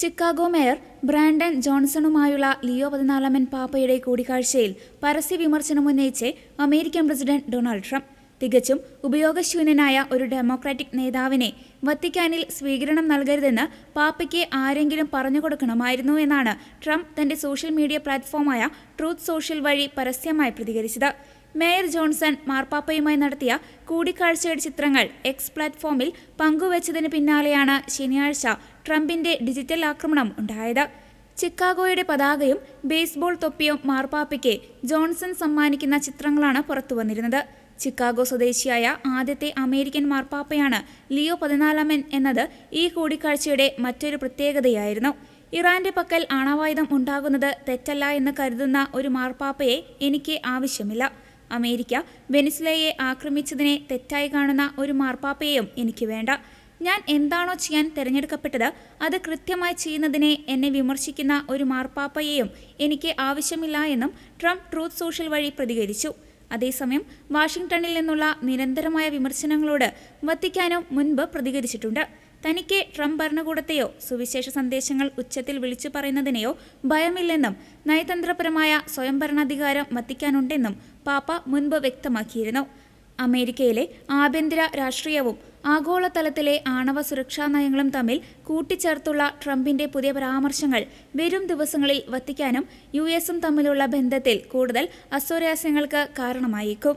Chicago mayor Brandon ജോൺസണുമായുള്ള Leo 14 പാപ്പയുടെ കൂടിക്കാഴ്ചയിൽ പരസ്യ വിമർശനം ഉന്നയിച്ച് അമേരിക്കൻ പ്രസിഡന്റ് ഡൊണാൾഡ് ട്രംപ്. തികച്ചും ഉപയോഗശൂന്യനായ ഒരു ഡെമോക്രാറ്റിക് നേതാവിനെ വത്തിക്കാനിൽ സ്വീകരണം നൽകരുതെന്ന് പാപ്പയ്ക്ക് ആരെങ്കിലും പറഞ്ഞുകൊടുക്കണമായിരുന്നു എന്നാണ് ട്രംപ് തന്റെ സോഷ്യൽ മീഡിയ പ്ലാറ്റ്ഫോമായ ട്രൂത്ത് സോഷ്യൽ വഴി പരസ്യമായി പ്രതികരിച്ചത്. മേയർ ജോൺസൺ മാർപ്പാപ്പയുമായി നടത്തിയ കൂടിക്കാഴ്ചയുടെ ചിത്രങ്ങൾ എക്സ് പ്ലാറ്റ്ഫോമിൽ പങ്കുവച്ചതിന് പിന്നാലെയാണ് ശനിയാഴ്ച ട്രംപിന്റെ ഡിജിറ്റൽ ആക്രമണം ഉണ്ടായത്. ചിക്കാഗോയുടെ പതാകയും ബേസ്ബോൾ തൊപ്പിയും മാർപ്പാപ്പയ്ക്ക് ജോൺസൺ സമ്മാനിക്കുന്ന ചിത്രങ്ങളാണ് പുറത്തുവന്നിരുന്നത്. ചിക്കാഗോ സ്വദേശിയായ ആദ്യത്തെ അമേരിക്കൻ മാർപ്പാപ്പയാണ് ലിയോ 14 എന്നത് ഈ കൂടിക്കാഴ്ചയുടെ മറ്റൊരു പ്രത്യേകതയായിരുന്നു. ഇറാന്റെ പക്കൽ ആണവായുധം ഉണ്ടാകുന്നത് തെറ്റല്ല എന്ന് കരുതുന്ന ഒരു മാർപ്പാപ്പയെ എനിക്ക് ആവശ്യമില്ല. അമേരിക്ക വെനിസ്വേലയെ ആക്രമിച്ചതിനെ തെറ്റായി കാണുന്ന ഒരു മാർപ്പാപ്പയെയും എനിക്ക് വേണ്ട. ഞാൻ എന്താണോ ചെയ്യാൻ തിരഞ്ഞെടുക്കപ്പെട്ടത് അത് കൃത്യമായി ചെയ്യുന്നതിനെ എന്നെ വിമർശിക്കുന്ന ഒരു മാർപ്പാപ്പയെയും എനിക്ക് ആവശ്യമില്ല എന്നും ട്രംപ് ട്രൂത്ത് സോഷ്യൽ വഴി പ്രതികരിച്ചു. അതേസമയം വാഷിംഗ്ടണിൽ നിന്നുള്ള നിരന്തരമായ വിമർശനങ്ങളോട് വത്തിക്കാനും മുൻപ് പ്രതികരിച്ചിട്ടുണ്ട്. തനിക്ക് ട്രംപ് ഭരണകൂടത്തെയോ സുവിശേഷ സന്ദേശങ്ങൾ ഉച്ചത്തിൽ വിളിച്ചു പറയുന്നതിനെയോ ഭയമില്ലെന്നും നയതന്ത്രപരമായ സ്വയംഭരണാധികാരം വത്തിക്കാനുണ്ടെന്നും പാപ്പ മുൻപ് വ്യക്തമാക്കിയിരുന്നു. അമേരിക്കയിലെ ആഭ്യന്തര രാഷ്ട്രീയവും ആഗോളതലത്തിലെ ആണവ സുരക്ഷാ നയങ്ങളും തമ്മിൽ കൂട്ടിച്ചേർത്തുള്ള ട്രംപിന്റെ പുതിയ പരാമർശങ്ങൾ വരും ദിവസങ്ങളിൽ വത്തിക്കാനും യുഎസും തമ്മിലുള്ള ബന്ധത്തിൽ കൂടുതൽ അസ്വാരസ്യങ്ങൾക്ക് കാരണമായേക്കും.